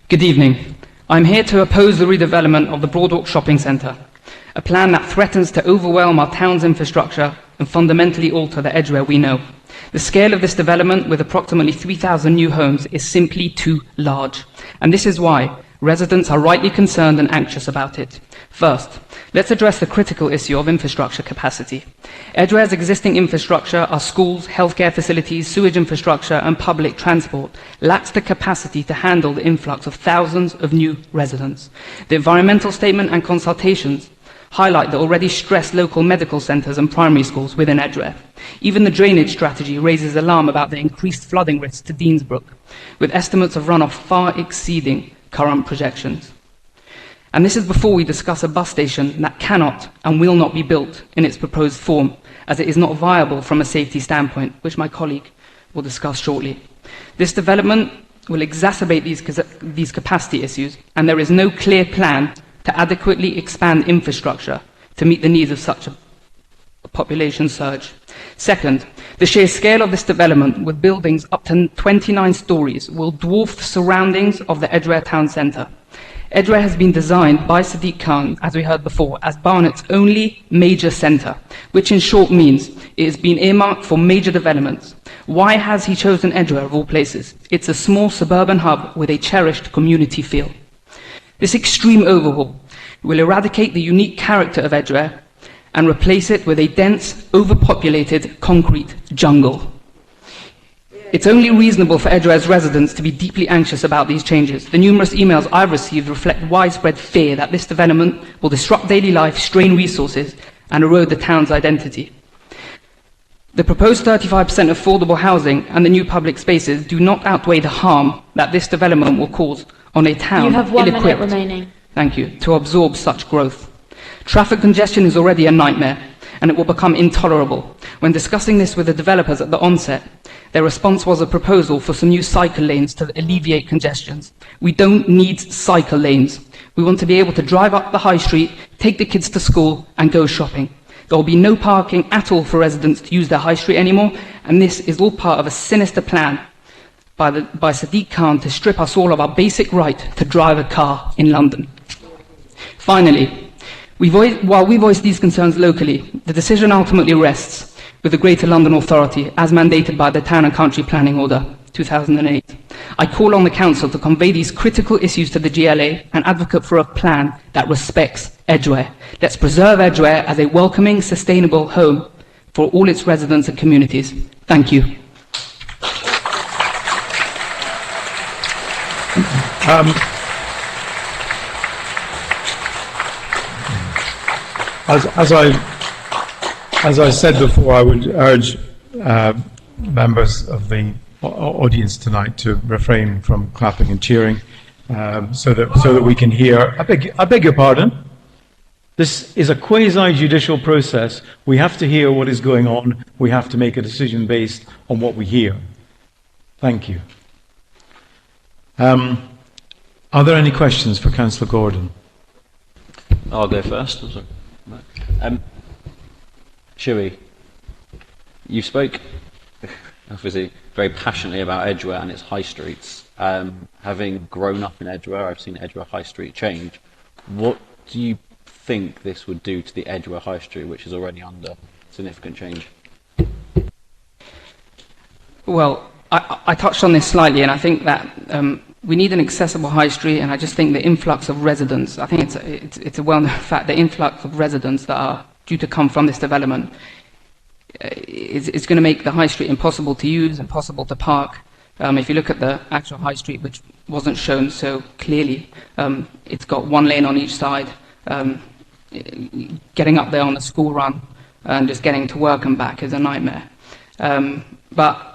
Good evening. I'm here to oppose the redevelopment of the Broadwalk Shopping Centre, a plan that threatens to overwhelm our town's infrastructure and fundamentally alter the Edgware we know. The scale of this development, with approximately 3,000 new homes, is simply too large, and this is why residents are rightly concerned and anxious about it. First, let's address the critical issue of infrastructure capacity. Edgware's existing infrastructure, our schools, healthcare facilities, sewage infrastructure and public transport, lacks the capacity to handle the influx of thousands of new residents. The environmental statement and consultations highlight the already stressed local medical centres and primary schools within Edgware. Even the drainage strategy raises alarm about the increased flooding risks to Deansbrook, with estimates of runoff far exceeding current projections. And this is before we discuss a bus station that cannot and will not be built in its proposed form, as it is not viable from a safety standpoint, which my colleague will discuss shortly. This development will exacerbate these capacity issues, and there is no clear plan to adequately expand infrastructure to meet the needs of such a population surge. Second, the sheer scale of this development, with buildings up to 29 stories, will dwarf the surroundings of the Edgware town centre. Edgware has been designed by Sadiq Khan, as we heard before, as Barnet's only major centre, which in short means it has been earmarked for major developments. Why has he chosen Edgware of all places? It's a small suburban hub with a cherished community feel. This extreme overhaul will eradicate the unique character of Edgware and replace it with a dense, overpopulated concrete jungle. It's only reasonable for Edgware's residents to be deeply anxious about these changes. The numerous emails I've received reflect widespread fear that this development will disrupt daily life, strain resources, and erode the town's identity. The proposed 35% affordable housing and the new public spaces do not outweigh the harm that this development will cause on a town You have 1 minute ill-equipped, remaining. thank you, to absorb such growth. Traffic congestion is already a nightmare, and it will become intolerable. When discussing this with the developers at the onset, their response was a proposal for some new cycle lanes to alleviate congestions. We don't need cycle lanes. We want to be able to drive up the high street, take the kids to school, and go shopping. There will be no parking at all for residents to use their high street anymore, and this is all part of a sinister plan by Sadiq Khan to strip us all of our basic right to drive a car in London. Finally, while we voice these concerns locally, the decision ultimately rests with the Greater London Authority, as mandated by the Town and Country Planning Order 2008. I call on the Council to convey these critical issues to the GLA and advocate for a plan that respects Edgware. Let's preserve Edgware as a welcoming, sustainable home for all its residents and communities. Thank you. As I said before, I would urge members of the audience tonight to refrain from clapping and cheering, so that we can hear. I beg your pardon. This is a quasi-judicial process. We have to hear what is going on. We have to make a decision based on what we hear. Thank you. Are there any questions for Councillor Gordon? I'll go first. Shuey, you spoke obviously very passionately about Edgware and its high streets. Having grown up in Edgware, I've seen Edgware High Street change. What do you think this would do to the Edgware High Street, which is already under significant change? Well, I touched on this slightly, and I think that we need an accessible high street, and I just think the influx of residents, I think it's a well-known fact, the influx of residents that are due to come from this development is going to make the high street impossible to use, impossible to park. If you look at the actual high street, which wasn't shown so clearly, it's got one lane on each side. Getting up there on the school run and just getting to work and back is a nightmare. But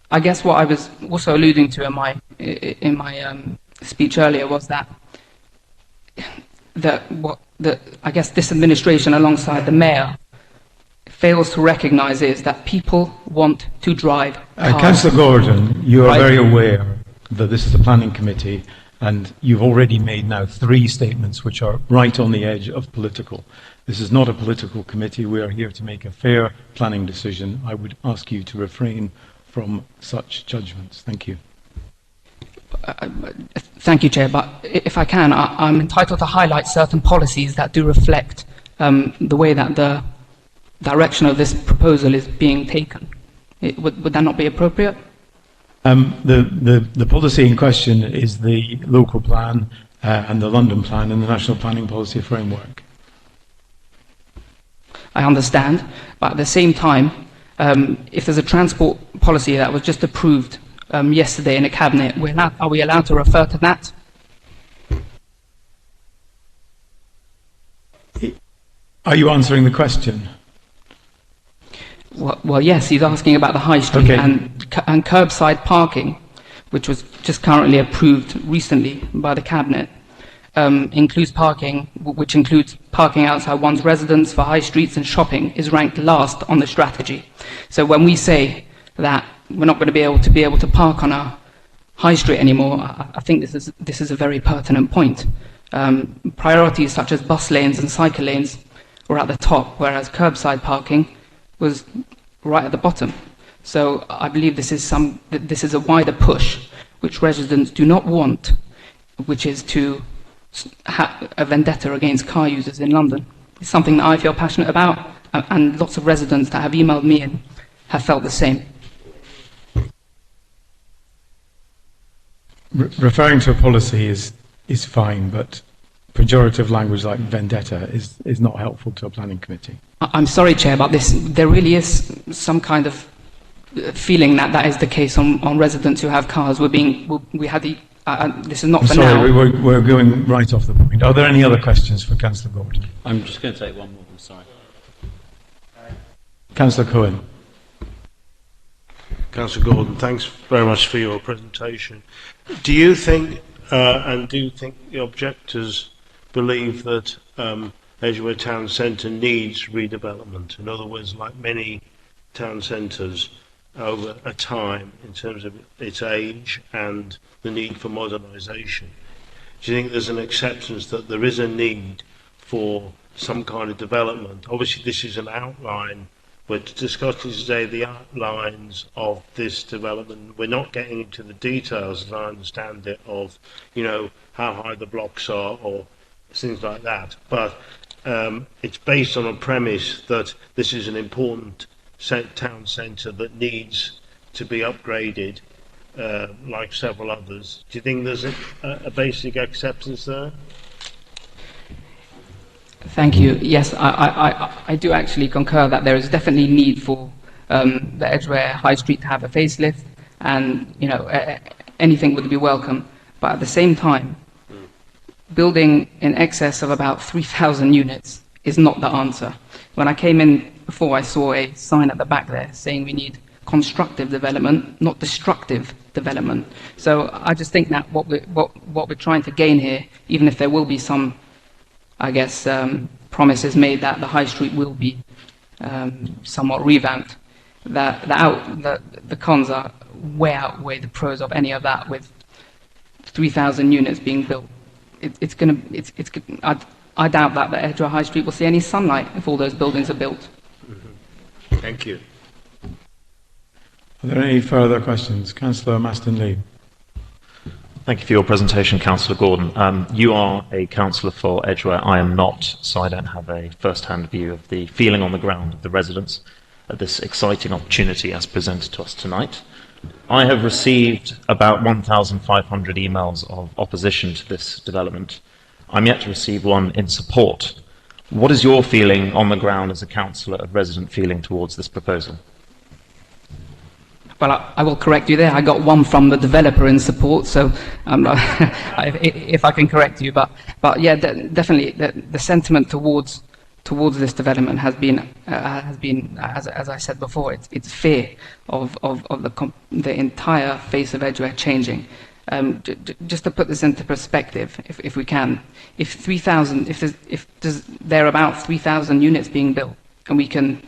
I guess what I was also alluding to in my speech earlier was that I guess this administration, alongside the mayor, fails to recognise is that people want to drive cars. Councillor Gordon, you are very aware that this is a planning committee, and you've already made now 3 statements which are right on the edge of political. This is not a political committee. We are here to make a fair planning decision. I would ask you to refrain from such judgments. Thank you. Thank you, Chair, but if I can, I'm entitled to highlight certain policies that do reflect the way that the direction of this proposal is being taken. Would that not be appropriate? The policy in question is the local plan and the London plan and the National Planning Policy Framework. I understand, but at the same time, if there's a transport policy that was just approved yesterday in a cabinet, are we allowed to refer to that? Are you answering the question? Well, yes, he's asking about the high street and curbside parking, which was just currently approved recently by the cabinet. Includes parking, which includes parking outside one's residence for high streets and shopping, is ranked last on the strategy. So when we say that we're not going to be able to park on our high street anymore, I think this is a very pertinent point. Priorities such as bus lanes and cycle lanes were at the top, whereas curbside parking was right at the bottom. So I believe this is a wider push, which residents do not want, which is to have a vendetta against car users in London. It's something that I feel passionate about, and lots of residents that have emailed me and have felt the same. Referring to a policy is fine, but pejorative language like vendetta is not helpful to a planning committee. I'm sorry, Chair, but there really is some kind of feeling that is the case on residents who have cars. This is not for now. Sorry, we're going right off the point. Are there any other questions for Councillor Gordon? I'm just going to take one more. I'm sorry. Councillor Cohen. Councillor Gordon, thanks very much for your presentation. Do you think, and do you think the objectors believe that Edgware Town Centre needs redevelopment? In other words, like many town centres over a time in terms of its age and the need for modernisation. Do you think there's an acceptance that there is a need for some kind of development? Obviously this is an outline. We're discussing today the outlines of this development. We're not getting into the details, as I understand it, of, you know, how high the blocks are or things like that. But it's based on a premise that this is an important town centre that needs to be upgraded, like several others. Do you think there's a basic acceptance there? Thank you. Yes, I do actually concur that there is definitely need for the Edgware High Street to have a facelift, and anything would be welcome. But at the same time, building in excess of about 3,000 units is not the answer. When I came in before, I saw a sign at the back there saying we need constructive development, not destructive development. So I just think that what we're trying to gain here, even if there will be some, I guess, promises made that the high street will be somewhat revamped, the cons are way outweigh the pros of any of that. With 3,000 units being built, I doubt that the Edgware High Street will see any sunlight if all those buildings are built. Mm-hmm. Thank you. Are there any further questions? Councillor Maston-Lee. Thank you for your presentation, Councillor Gordon. You are a councillor for Edgware. I am not, so I don't have a first-hand view of the feeling on the ground of the residents at this exciting opportunity as presented to us tonight. I have received about 1,500 emails of opposition to this development. I'm yet to receive one in support. What is your feeling on the ground as a councillor of resident feeling towards this proposal? Well, I will correct you there. I got one from the developer in support, so if I can correct you. But yeah, definitely the sentiment towards this development has been as I said before, it's fear of the entire face of Edgware changing. Just to put this into perspective, if we can, if there are about 3,000 units being built, and we can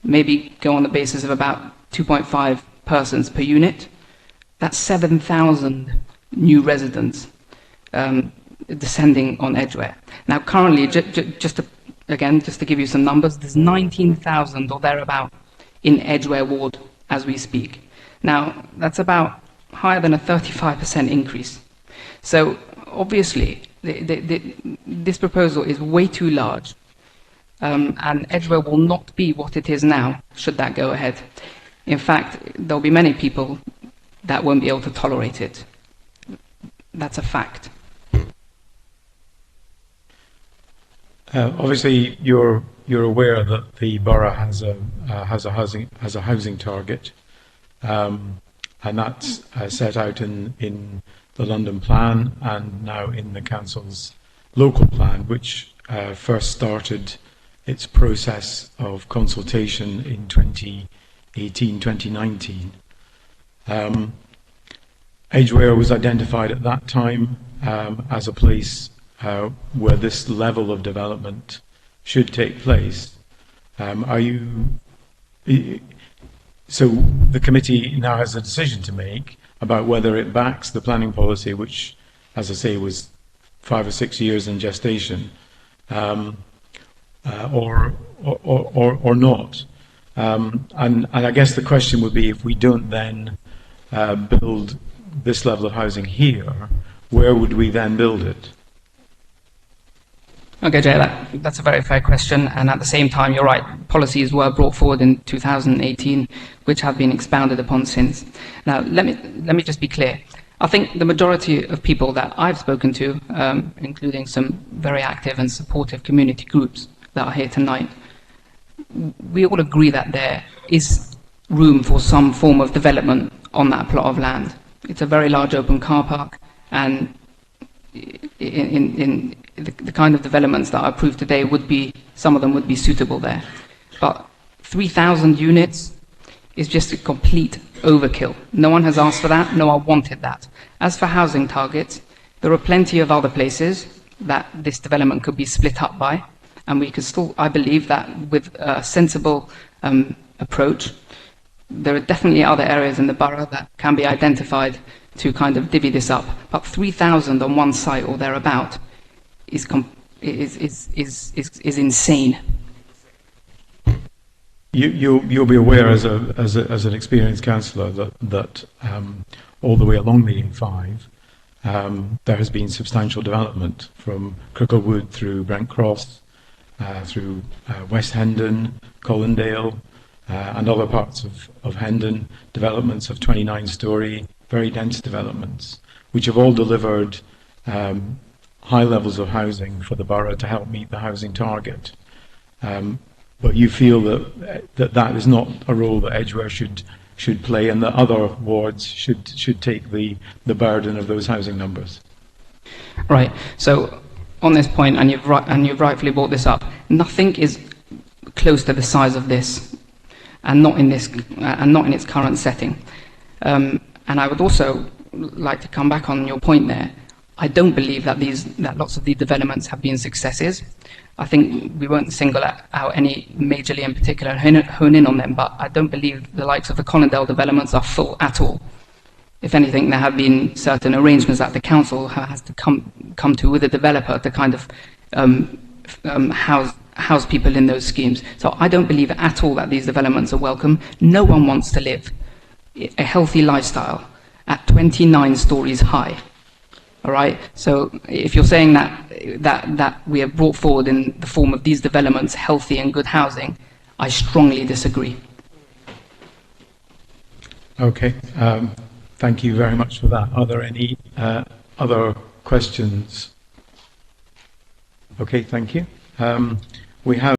maybe go on the basis of about 2.5 persons per unit, that's 7,000 new residents descending on Edgware. Now, currently, just to give you some numbers, there's 19,000 or thereabout in Edgware Ward as we speak. Now, that's about higher than a 35% increase. So obviously, this proposal is way too large, and Edgware will not be what it is now, should that go ahead. In fact, there'll be many people that won't be able to tolerate it. That's a fact. Obviously, you're aware that the borough has a housing target, and that's set out in the London plan and now in the council's local plan, which first started its process of consultation in 2018-2019. Edgware was identified at that time as a place where this level of development should take place. So the committee now has a decision to make about whether it backs the planning policy, which, as I say, was 5 or 6 years in gestation, or not. And I guess the question would be, if we don't then build this level of housing here, where would we then build it? Okay, Jay, that's a very fair question, and at the same time, you're right, policies were brought forward in 2018, which have been expounded upon since. Now, let me just be clear. I think the majority of people that I've spoken to, including some very active and supportive community groups that are here tonight, we all agree that there is room for some form of development on that plot of land. It's a very large open car park, and in the kind of developments that are approved today some of them would be suitable there. But 3,000 units is just a complete overkill. No one has asked for that, no one wanted that. As for housing targets, there are plenty of other places that this development could be split up by, and we could still, I believe that with a sensible approach, there are definitely other areas in the borough that can be identified to kind of divvy this up. But 3,000 on one site or thereabout is insane. You'll be aware as an experienced councillor that all the way along the A5 there has been substantial development from Cricklewood through Brent Cross, through West Hendon, Colindale, and other parts of Hendon, developments of 29-storey, very dense developments, which have all delivered high levels of housing for the borough to help meet the housing target. But you feel that is not a role that Edgware should play, and that other wards should take the burden of those housing numbers. Right. So on this point, and you've rightfully brought this up, nothing is close to the size of this, and not in its current setting. And I would also like to come back on your point there. I don't believe that lots of these developments have been successes. I think we won't single out any majorly in particular and hone in on them, but I don't believe the likes of the Colindale developments are full at all. If anything, there have been certain arrangements that the council has to come to with a developer to kind of house people in those schemes. So I don't believe at all that these developments are welcome. No one wants to live a healthy lifestyle at 29 stories high. All right. So if you're saying that we have brought forward in the form of these developments healthy and good housing, I strongly disagree. Okay. Thank you very much for that. Are there any other questions? Okay. Thank you. We have